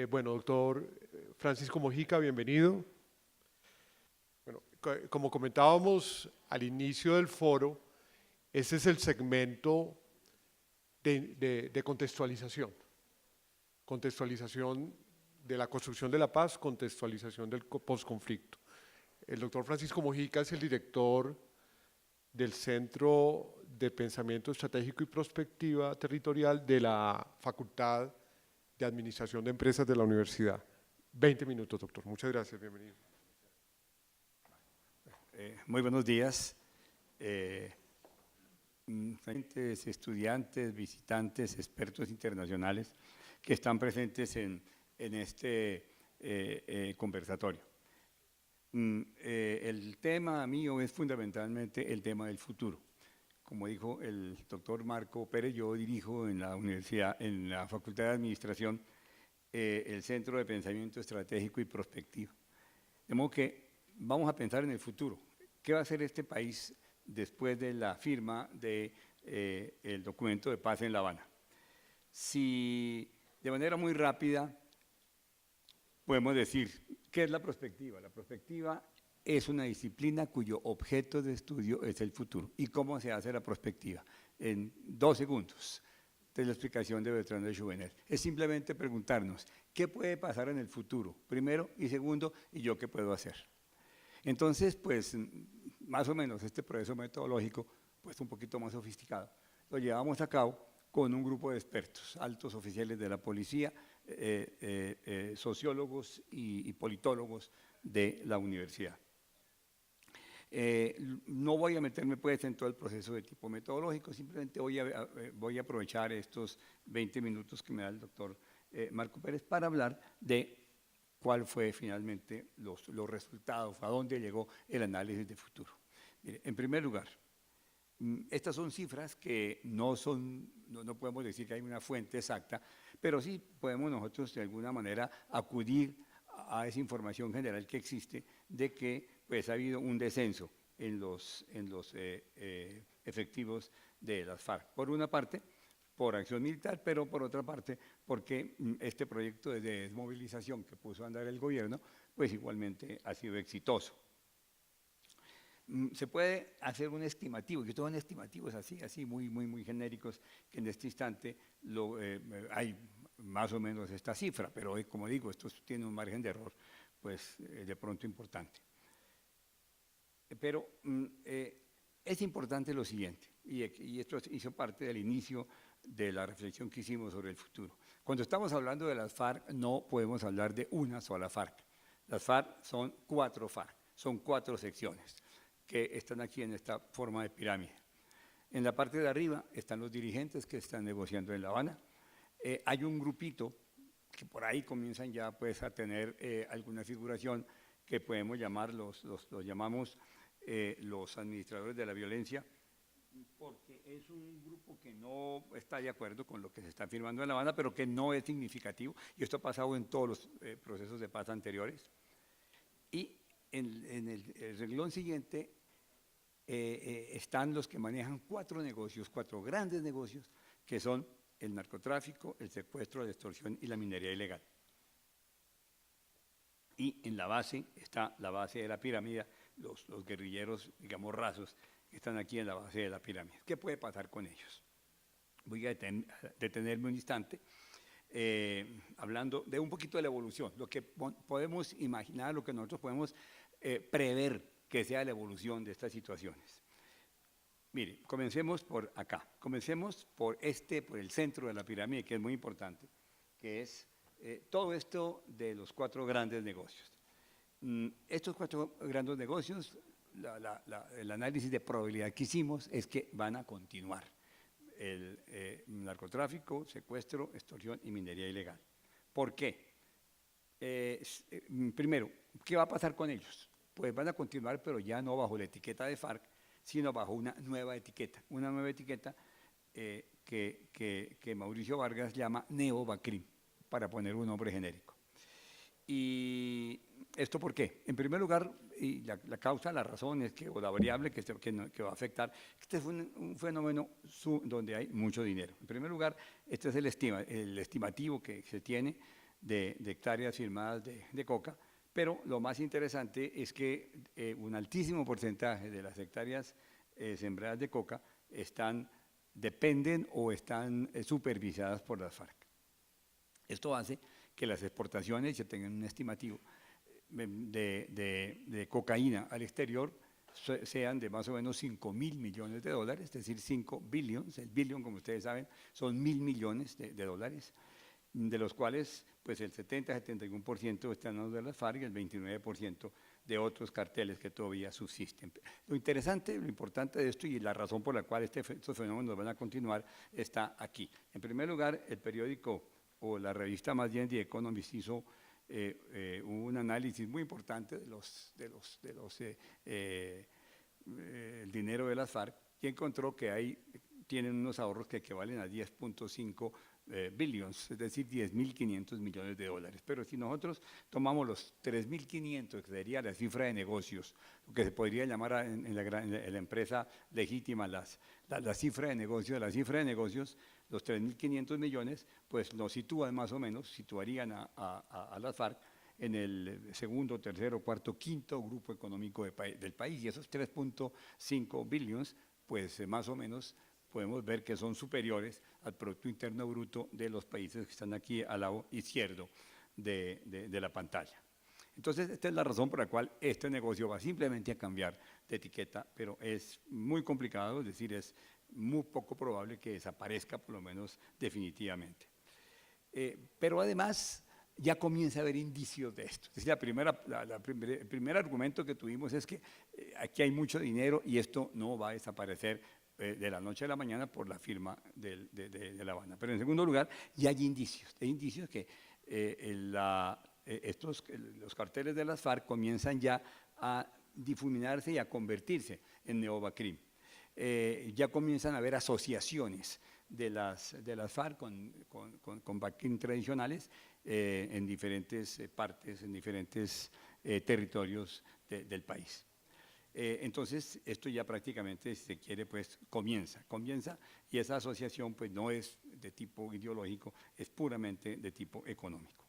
Bueno, doctor Francisco Mojica, bienvenido. Bueno, como comentábamos al inicio del foro, ese es el segmento de contextualización. Contextualización de la construcción de la paz, contextualización del posconflicto. El doctor Francisco Mojica es el director del Centro de Pensamiento Estratégico y Prospectiva Territorial de la Facultad de Administración de Empresas de la Universidad. 20 minutos, doctor. Muchas gracias. Bienvenido. Muy buenos días. Estudiantes, visitantes, expertos internacionales que están presentes en este conversatorio. El tema mío es fundamentalmente el tema del futuro. Como dijo el doctor Marco Pérez, yo dirijo en la universidad, en la Facultad de Administración, el Centro de Pensamiento Estratégico y Prospectivo. De modo que vamos a pensar en el futuro. ¿Qué va a hacer este país después de la firma del documento de paz en La Habana? Si de manera muy rápida podemos decir, ¿qué es la prospectiva? La prospectiva es una disciplina cuyo objeto de estudio es el futuro. ¿Y cómo se hace la prospectiva? En 2 segundos de la explicación de Bertrand de Jouvenel. Es simplemente preguntarnos, ¿qué puede pasar en el futuro? Primero, y segundo, ¿y yo qué puedo hacer? Entonces, pues, más o menos este proceso metodológico, pues un poquito más sofisticado, lo llevamos a cabo con un grupo de expertos, altos oficiales de la policía, sociólogos y politólogos de la universidad. No voy a meterme pues en todo el proceso de tipo metodológico, simplemente voy a aprovechar estos 20 minutos que me da el doctor Marco Pérez para hablar de cuál fue finalmente los resultados, a dónde llegó el análisis de futuro. Mire, en primer lugar, estas son cifras que no podemos decir que hay una fuente exacta, pero sí podemos nosotros de alguna manera acudir a esa información general que existe de que pues, ha habido un descenso en los efectivos de las FARC. Por una parte, por acción militar, pero por otra parte, porque este proyecto de desmovilización que puso a andar el gobierno, pues igualmente ha sido exitoso. Se puede hacer un estimativo, y estos son estimativos así muy genéricos, que en este instante hay más o menos esta cifra, pero como digo, esto tiene un margen de error, pues de pronto importante. Pero es importante lo siguiente, y esto hizo parte del inicio de la reflexión que hicimos sobre el futuro. Cuando estamos hablando de las FARC, no podemos hablar de una sola FARC. Las FARC son 4 FARC, son 4 secciones que están aquí en esta forma de pirámide. En la parte de arriba están los dirigentes que están negociando en La Habana. Hay un grupito que por ahí comienzan ya pues, a tener alguna figuración que podemos llamar, los llamamos los administradores de la violencia, porque es un grupo que no está de acuerdo con lo que se está firmando en La Habana, pero que no es significativo, y esto ha pasado en todos los procesos de paz anteriores. Y en el renglón siguiente están los que manejan 4 negocios, 4 grandes negocios, que son el narcotráfico, el secuestro, la extorsión y la minería ilegal. Y en la base está la base de la pirámide, los guerrilleros, digamos, rasos, que están aquí en la base de la pirámide. ¿Qué puede pasar con ellos? Voy a detenerme un instante hablando de un poquito de la evolución, lo que podemos imaginar, lo que nosotros podemos prever que sea la evolución de estas situaciones. Mire, comencemos por acá, comencemos por el centro de la pirámide, que es muy importante, que es todo esto de los 4 grandes negocios. Estos 4 grandes negocios, el análisis de probabilidad que hicimos es que van a continuar. El narcotráfico, secuestro, extorsión y minería ilegal. ¿Por qué? Primero, ¿qué va a pasar con ellos? Pues van a continuar, pero ya no bajo la etiqueta de FARC, sino bajo una nueva etiqueta que Mauricio Vargas llama Neo-Bacrim, para poner un nombre genérico. ¿Y esto por qué? En primer lugar, y la causa, la razón es que, o la variable que va a afectar, este es un fenómeno donde hay mucho dinero. En primer lugar, este es el estimativo que se tiene de hectáreas firmadas de coca, pero lo más interesante es que un altísimo porcentaje de las hectáreas sembradas de coca dependen o están supervisadas por las FARC. Esto hace que las exportaciones, ya tengan un estimativo, de cocaína al exterior sean de más o menos 5.000 millones de dólares, es decir, 5 billions. El billion, como ustedes saben, son 1.000 millones de dólares, de los cuales pues el 70-71% están en manos de las FARC y el 29% de otros carteles que todavía subsisten. Lo interesante, lo importante de esto y la razón por la cual estos fenómenos van a continuar está aquí. En primer lugar, el periódico o la revista más bien The Economist hizo un análisis muy importante el dinero de las FARC y encontró que tienen unos ahorros que equivalen a 10.5 billions, es decir, 10.500 millones de dólares. Pero si nosotros tomamos los 3.500, que sería la cifra de negocios, lo que se podría llamar en la empresa legítima la cifra de negocios, los 3.500 millones, pues nos sitúan más o menos, situarían a las FARC en el segundo, tercero, cuarto, quinto grupo económico del país. Y esos 3.5 billions, pues más o menos podemos ver que son superiores al Producto Interno Bruto de los países que están aquí al lado izquierdo de la pantalla. Entonces, esta es la razón por la cual este negocio va simplemente a cambiar de etiqueta, pero es muy complicado, es decir, es muy poco probable que desaparezca, por lo menos definitivamente. Pero además, ya comienza a haber indicios de esto. Es decir, el primer argumento que tuvimos es que aquí hay mucho dinero y esto no va a desaparecer de la noche a la mañana por la firma de La Habana. Pero en segundo lugar, ya hay indicios que los carteles de las FARC comienzan ya a difuminarse y a convertirse en neovacrim. Ya comienzan a haber asociaciones de las FARC con Bacrim tradicionales en diferentes partes, en diferentes territorios del país. Entonces, esto ya prácticamente, si se quiere, pues comienza y esa asociación pues no es de tipo ideológico, es puramente de tipo económico.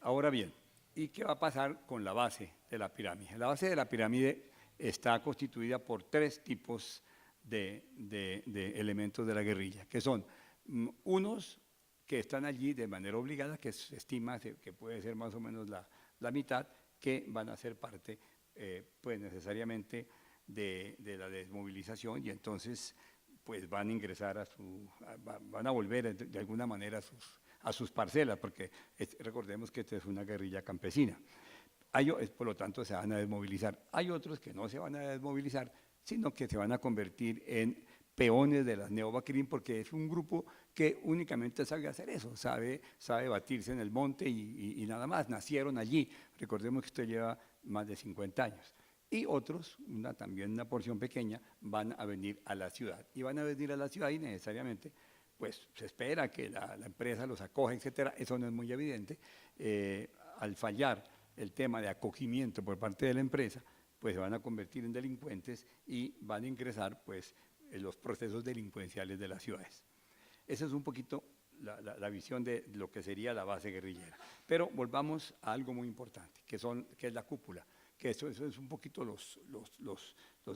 Ahora bien, ¿y qué va a pasar con la base de la pirámide? La base de la pirámide está constituida por tres tipos de elementos de la guerrilla, que son unos que están allí de manera obligada, que se estima que puede ser más o menos la mitad, que van a ser parte pues necesariamente de la desmovilización y entonces pues van a ingresar van a volver de alguna manera a sus parcelas, porque recordemos que esta es una guerrilla campesina. Por lo tanto, se van a desmovilizar. Hay otros que no se van a desmovilizar, sino que se van a convertir en peones de las neovacrim, porque es un grupo que únicamente sabe hacer eso, sabe batirse en el monte y nada más. Nacieron allí. Recordemos que esto lleva más de 50 años. Y otros, también una porción pequeña, van a venir a la ciudad. Y van a venir a la ciudad y necesariamente pues se espera que la empresa los acoja, etcétera. Eso no es muy evidente. Al fallar el tema de acogimiento por parte de la empresa, pues se van a convertir en delincuentes y van a ingresar pues en los procesos delincuenciales de las ciudades. Esa es un poquito la visión de lo que sería la base guerrillera. Pero volvamos a algo muy importante, que es la cúpula, que eso es un poquito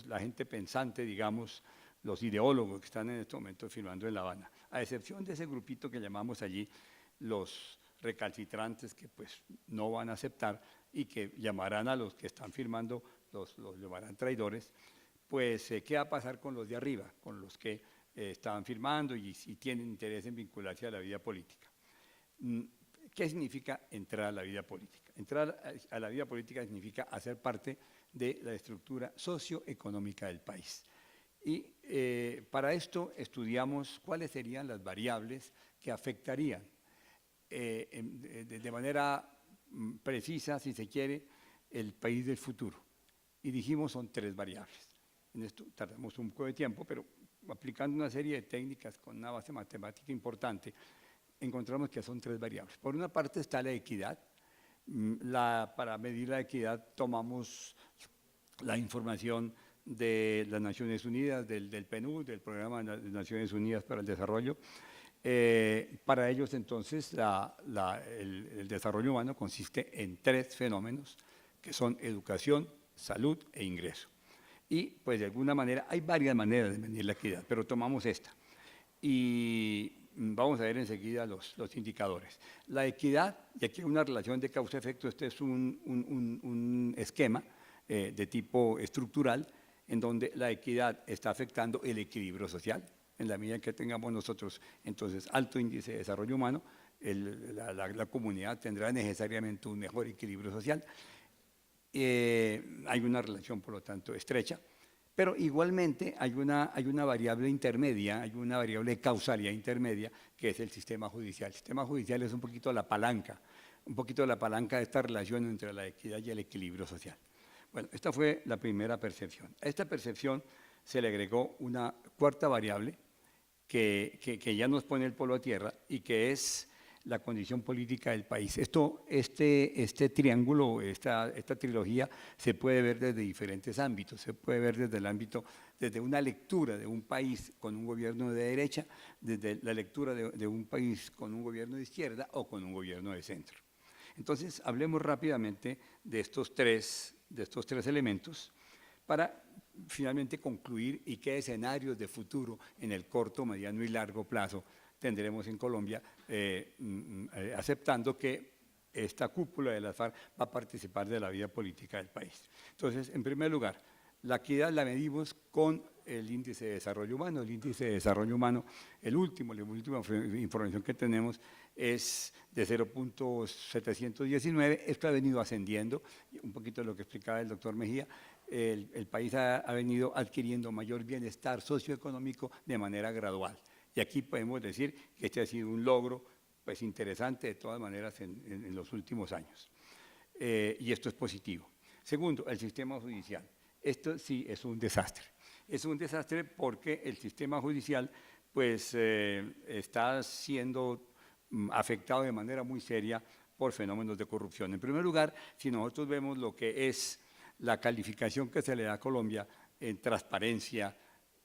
la gente pensante, digamos, los ideólogos que están en este momento firmando en La Habana, a excepción de ese grupito que llamamos allí los recalcitrantes, que pues no van a aceptar y que llamarán a los que están firmando, los llamarán traidores. Pues, ¿qué va a pasar con los de arriba, con los que estaban firmando y tienen interés en vincularse a la vida política? ¿Qué significa entrar a la vida política? Entrar a la vida política significa hacer parte de la estructura socioeconómica del país. Y para esto estudiamos cuáles serían las variables que afectarían de manera precisa, si se quiere, el país del futuro. Y dijimos son tres variables. En esto tardamos un poco de tiempo, pero aplicando una serie de técnicas con una base matemática importante, encontramos que son tres variables. Por una parte está la equidad. Para medir la equidad tomamos la información de las Naciones Unidas, del PNUD, del Programa de las Naciones Unidas para el Desarrollo, Para ellos, entonces, el desarrollo humano consiste en 3 fenómenos, que son educación, salud e ingreso. Y, pues, de alguna manera, hay varias maneras de medir la equidad, pero tomamos esta. Y vamos a ver enseguida los indicadores. La equidad, y aquí hay una relación de causa-efecto, este es un esquema de tipo estructural, en donde la equidad está afectando el equilibrio social. En la medida en que tengamos nosotros, entonces, alto índice de desarrollo humano, la comunidad tendrá necesariamente un mejor equilibrio social. Hay una relación, por lo tanto, estrecha, pero igualmente hay una variable intermedia, hay una variable de causalidad intermedia, que es el sistema judicial. El sistema judicial es un poquito la palanca de esta relación entre la equidad y el equilibrio social. Bueno, esta fue la primera percepción. A esta percepción se le agregó una cuarta variable que ya nos pone el polo a tierra y que es la condición política del país. Este triángulo, esta trilogía, se puede ver desde diferentes ámbitos. Se puede ver desde el ámbito, desde una lectura de un país con un gobierno de derecha, desde la lectura de un país con un gobierno de izquierda o con un gobierno de centro. Entonces, hablemos rápidamente de estos tres elementos para finalmente concluir y qué escenarios de futuro en el corto, mediano y largo plazo tendremos en Colombia, aceptando que esta cúpula de las FARC va a participar de la vida política del país. Entonces, en primer lugar, la equidad la medimos con el índice de desarrollo humano. El índice de desarrollo humano, la última información que tenemos es de 0.719. Esto ha venido ascendiendo, un poquito de lo que explicaba el doctor Mejía. El país ha venido adquiriendo mayor bienestar socioeconómico de manera gradual. Y aquí podemos decir que este ha sido un logro, pues, interesante de todas maneras en los últimos años. Y esto es positivo. Segundo, el sistema judicial. Esto sí es un desastre. Es un desastre porque el sistema judicial, pues, está siendo afectado de manera muy seria por fenómenos de corrupción. En primer lugar, si nosotros vemos lo que es la calificación que se le da a Colombia en transparencia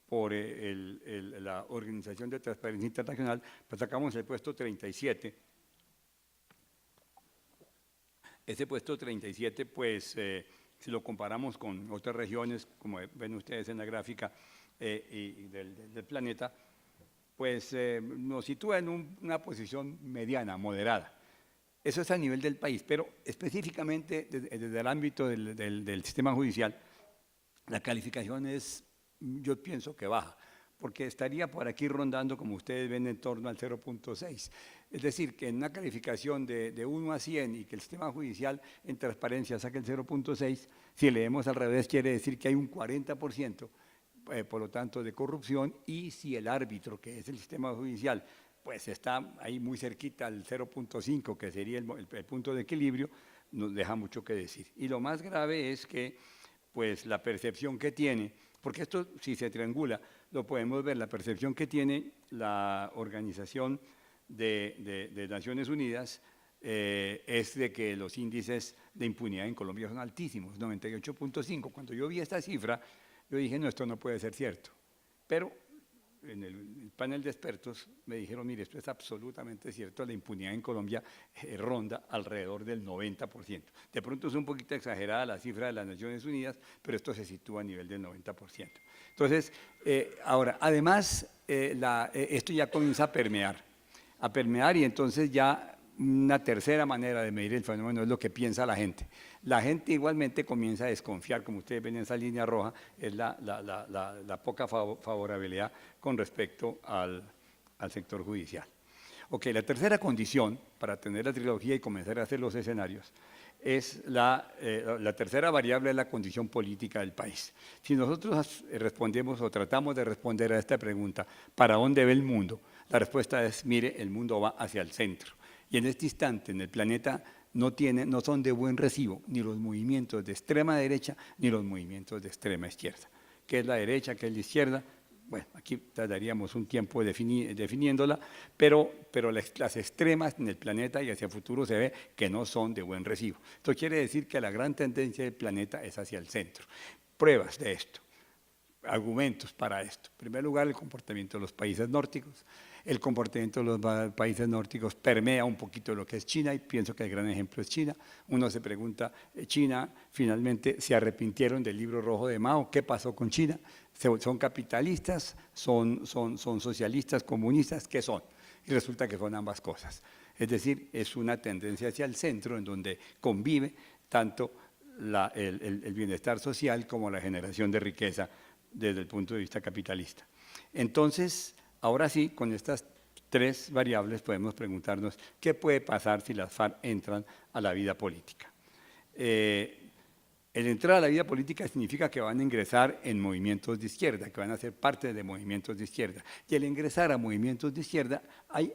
por la Organización de Transparencia Internacional, pues sacamos el puesto 37. Ese puesto 37, pues, si lo comparamos con otras regiones, como ven ustedes en la gráfica del planeta, pues nos sitúa en una posición mediana, moderada. Eso es a nivel del país, pero específicamente desde el ámbito del sistema judicial, la calificación es, yo pienso que baja, porque estaría por aquí rondando, como ustedes ven, en torno al 0.6. Es decir, que en una calificación de 1 a 100 y que el sistema judicial en transparencia saque el 0.6, si leemos al revés quiere decir que hay un 40%, por lo tanto, de corrupción, y si el árbitro, que es el sistema judicial, pues está ahí muy cerquita al 0.5, que sería el punto de equilibrio, nos deja mucho que decir. Y lo más grave es que, pues, la percepción que tiene, porque esto, si se triangula, lo podemos ver, la percepción que tiene la Organización de Naciones Unidas es de que los índices de impunidad en Colombia son altísimos, 98.5. Cuando yo vi esta cifra, yo dije, no, esto no puede ser cierto. Pero en el panel de expertos me dijeron, mire, esto es absolutamente cierto, la impunidad en Colombia ronda alrededor del 90%. De pronto es un poquito exagerada la cifra de las Naciones Unidas, pero esto se sitúa a nivel del 90%. Entonces, ahora, además, esto ya comienza a permear y entonces ya una tercera manera de medir el fenómeno es lo que piensa la gente. La gente igualmente comienza a desconfiar, como ustedes ven en esa línea roja, es la poca favorabilidad con respecto al sector judicial. Ok, la tercera condición para tener la trilogía y comenzar a hacer los escenarios es la tercera variable, es la condición política del país. Si nosotros respondemos o tratamos de responder a esta pregunta, ¿para dónde ve el mundo? La respuesta es, mire, el mundo va hacia el centro. Y en este instante, en el planeta, no son de buen recibo ni los movimientos de extrema derecha ni los movimientos de extrema izquierda. ¿Qué es la derecha? ¿Qué es la izquierda? Bueno, aquí tardaríamos un tiempo definiéndola, pero las extremas en el planeta y hacia el futuro se ve que no son de buen recibo. Esto quiere decir que la gran tendencia del planeta es hacia el centro. Pruebas de esto. argumentos para esto. En primer lugar, el comportamiento de los países nórdicos. El comportamiento de los países nórdicos permea un poquito lo que es China y pienso que el gran ejemplo es China. Uno se pregunta, China finalmente se arrepintieron del libro rojo de Mao, ¿qué pasó con China? ¿Son capitalistas? ¿Son socialistas, comunistas? ¿Qué son? Y resulta que son ambas cosas. Es decir, es una tendencia hacia el centro en donde convive tanto el bienestar social como la generación de riqueza desde el punto de vista capitalista. Entonces, ahora sí, con estas tres variables podemos preguntarnos qué puede pasar si las FARC entran a la vida política. El entrar a la vida política significa que van a ingresar en movimientos de izquierda, que van a ser parte de movimientos de izquierda. Y al ingresar a movimientos de izquierda hay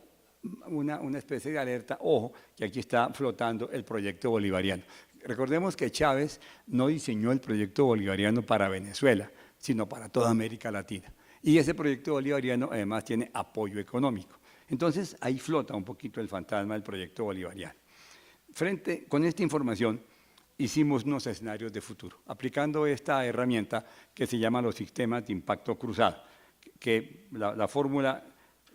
una especie de alerta, ojo, que aquí está flotando el proyecto bolivariano. Recordemos que Chávez no diseñó el proyecto bolivariano para Venezuela, sino para toda América Latina. Y ese proyecto bolivariano además tiene apoyo económico. Entonces ahí flota un poquito el fantasma del proyecto bolivariano. Con esta información hicimos unos escenarios de futuro, aplicando esta herramienta que se llama los sistemas de impacto cruzado, que la fórmula,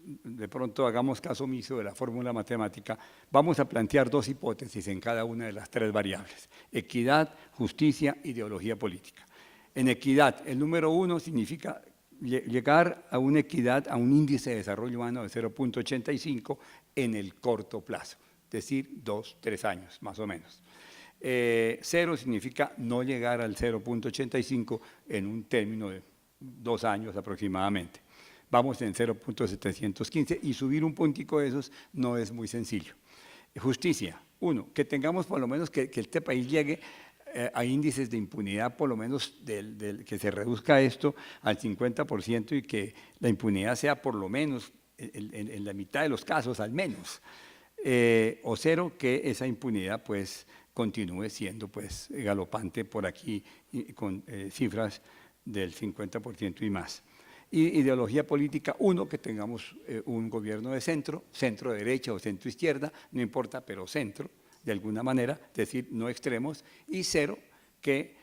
de pronto hagamos caso omiso de la fórmula matemática, vamos a plantear dos hipótesis en cada una de las tres variables: equidad, justicia, ideología política. En equidad, el número 1 significa llegar a una equidad, a un índice de desarrollo humano de 0.85 en el corto plazo, es decir, 2, 3 años más o menos. 0 significa no llegar al 0.85 en un término de 2 años aproximadamente. Vamos en 0.715 y subir un puntico de esos no es muy sencillo. Justicia, 1, que tengamos por lo menos que este país llegue a índices de impunidad, por lo menos que se reduzca esto al 50% y que la impunidad sea por lo menos en la mitad de los casos, al menos. O 0, que esa impunidad pues continúe siendo pues galopante por aquí con cifras del 50% y más. Y ideología política, 1, que tengamos un gobierno de centro, centro derecha o centro izquierda, no importa, pero centro, de alguna manera, es decir, no extremos, y 0, que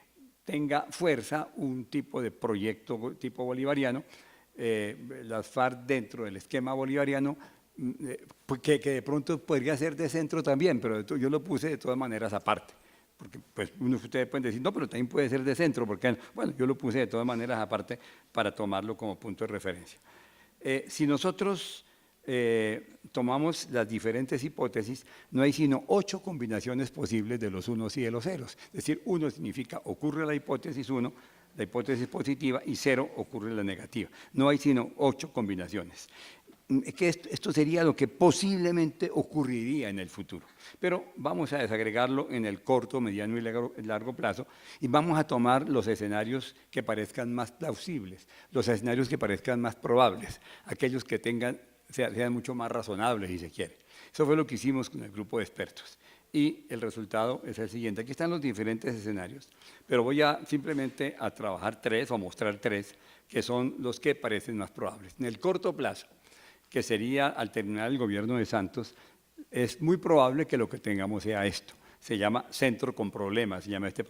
tenga fuerza un tipo de proyecto tipo bolivariano, las FARC dentro del esquema bolivariano, que de pronto podría ser de centro también, pero yo lo puse de todas maneras aparte. Porque pues ustedes pueden decir, no, pero también puede ser de centro, porque bueno, yo lo puse de todas maneras aparte para tomarlo como punto de referencia. Si nosotros tomamos las diferentes hipótesis, no hay sino 8 combinaciones posibles de los unos y de los ceros. Es decir, 1 significa ocurre la hipótesis 1, la hipótesis positiva, y 0 ocurre la negativa. No hay sino 8 combinaciones. Que esto sería lo que posiblemente ocurriría en el futuro. Pero vamos a desagregarlo en el corto, mediano y largo plazo y vamos a tomar los escenarios que parezcan más plausibles, los escenarios que parezcan más probables, aquellos que sean mucho más razonables, si se quiere. Eso fue lo que hicimos con el grupo de expertos. Y el resultado es el siguiente. Aquí están los diferentes escenarios, pero voy simplemente a trabajar 3 o a mostrar 3, que son los que parecen más probables. En el corto plazo, que sería al terminar el gobierno de Santos, es muy probable que lo que tengamos sea esto. Se llama centro con problemas, se llama este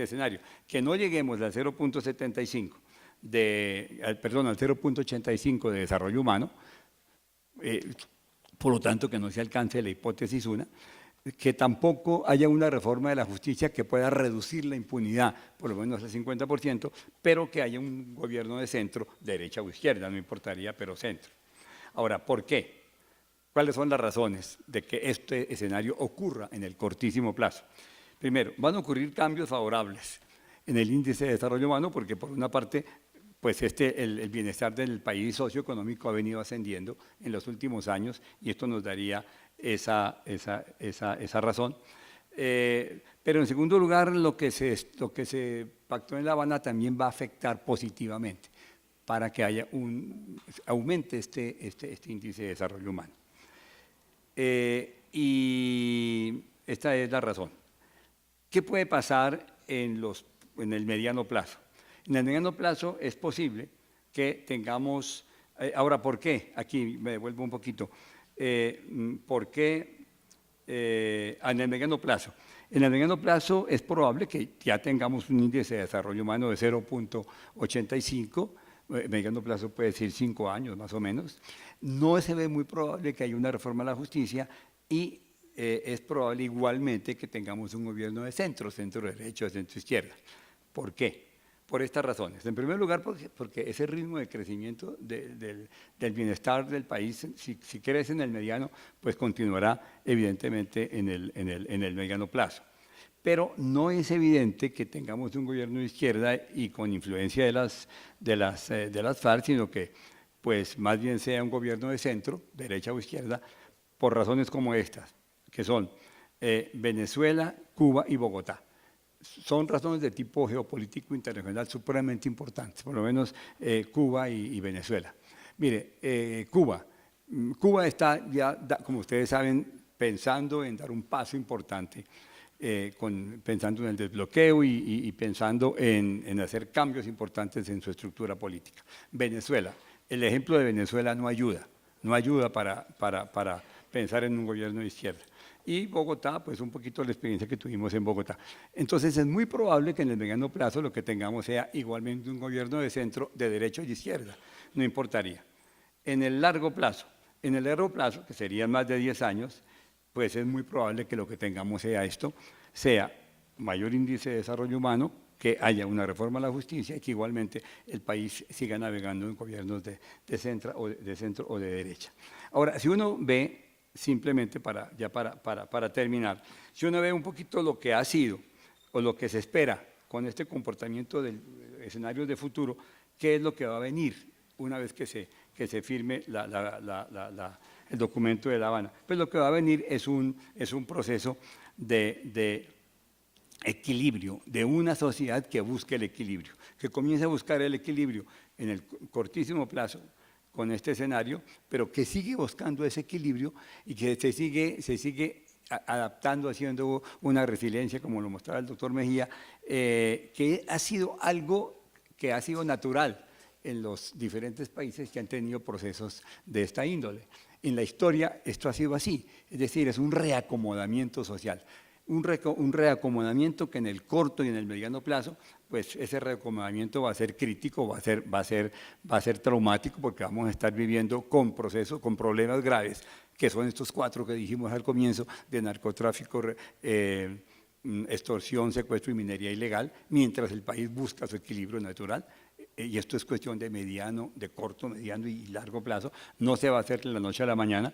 escenario. Que no lleguemos al 0.75 al 0.85 de desarrollo humano, por lo tanto que no se alcance la hipótesis 1, que tampoco haya una reforma de la justicia que pueda reducir la impunidad, por lo menos al 50%, pero que haya un gobierno de centro, derecha o izquierda, no importaría, pero centro. Ahora, ¿por qué? ¿Cuáles son las razones de que este escenario ocurra en el cortísimo plazo? Primero, van a ocurrir cambios favorables en el índice de desarrollo humano porque, por una parte, pues el bienestar del país socioeconómico ha venido ascendiendo en los últimos años y esto nos daría esa razón. Pero en segundo lugar, lo que se pactó en La Habana también va a afectar positivamente para que aumente este índice de desarrollo humano. Y esta es la razón. ¿Qué puede pasar en el mediano plazo? En el mediano plazo es posible que tengamos... ahora, ¿por qué? Aquí me devuelvo un poquito. ¿Por qué en el mediano plazo? En el mediano plazo es probable que ya tengamos un índice de desarrollo humano de 0.85, mediano plazo puede decir 5 años más o menos. No se ve muy probable que haya una reforma a la justicia y es probable igualmente que tengamos un gobierno de centro derecha, centro izquierda. ¿Por qué? Por estas razones. En primer lugar, porque ese ritmo de crecimiento del bienestar del país, si crece en el mediano, pues continuará evidentemente en el mediano plazo. Pero no es evidente que tengamos un gobierno de izquierda y con influencia de las FARC, sino que pues más bien sea un gobierno de centro, derecha o izquierda, por razones como estas, que son Venezuela, Cuba y Bogotá. Son razones de tipo geopolítico internacional supremamente importantes, por lo menos Cuba y Venezuela. Mire, Cuba está ya, como ustedes saben, pensando en dar un paso importante, pensando en el desbloqueo y pensando en hacer cambios importantes en su estructura política. Venezuela, el ejemplo de Venezuela no ayuda para pensar en un gobierno de izquierda. Y Bogotá, pues un poquito la experiencia que tuvimos en Bogotá. Entonces es muy probable que en el mediano plazo lo que tengamos sea igualmente un gobierno de centro, de derecha y de izquierda, no importaría. En el largo plazo, que serían más de 10 años, pues es muy probable que lo que tengamos sea esto, sea mayor índice de desarrollo humano, que haya una reforma a la justicia y que igualmente el país siga navegando en gobiernos de centro o de derecha. Ahora, si uno ve, simplemente para terminar, si uno ve un poquito lo que ha sido o lo que se espera con este comportamiento del escenario de futuro, ¿qué es lo que va a venir una vez que se firme el documento de La Habana? Pues lo que va a venir es un proceso de equilibrio, de una sociedad que busque el equilibrio, que comience a buscar el equilibrio en el cortísimo plazo con este escenario, pero que sigue buscando ese equilibrio y que se sigue adaptando, haciendo una resiliencia, como lo mostraba el doctor Mejía, que ha sido algo que ha sido natural en los diferentes países que han tenido procesos de esta índole. En la historia esto ha sido así, es decir, es un reacomodamiento social. Un reacomodamiento que en el corto y en el mediano plazo, pues ese reacomodamiento va a ser crítico, va a ser traumático, porque vamos a estar viviendo con problemas graves, que son estos 4 que dijimos al comienzo, de narcotráfico, extorsión, secuestro y minería ilegal, mientras el país busca su equilibrio natural. Y esto es cuestión de corto, mediano y largo plazo, no se va a hacer de la noche a la mañana.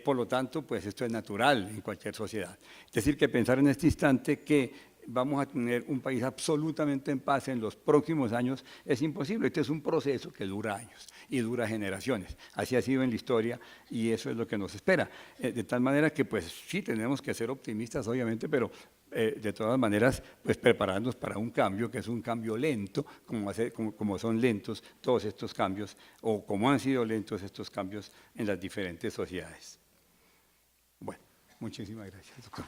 Por lo tanto, pues esto es natural en cualquier sociedad. Es decir, que pensar en este instante que vamos a tener un país absolutamente en paz en los próximos años es imposible. Este es un proceso que dura años y dura generaciones. Así ha sido en la historia y eso es lo que nos espera. De tal manera que, pues sí, tenemos que ser optimistas, obviamente, pero de todas maneras, pues prepararnos para un cambio que es un cambio lento, como son lentos todos estos cambios, o como han sido lentos estos cambios en las diferentes sociedades. Bueno, muchísimas gracias, doctor.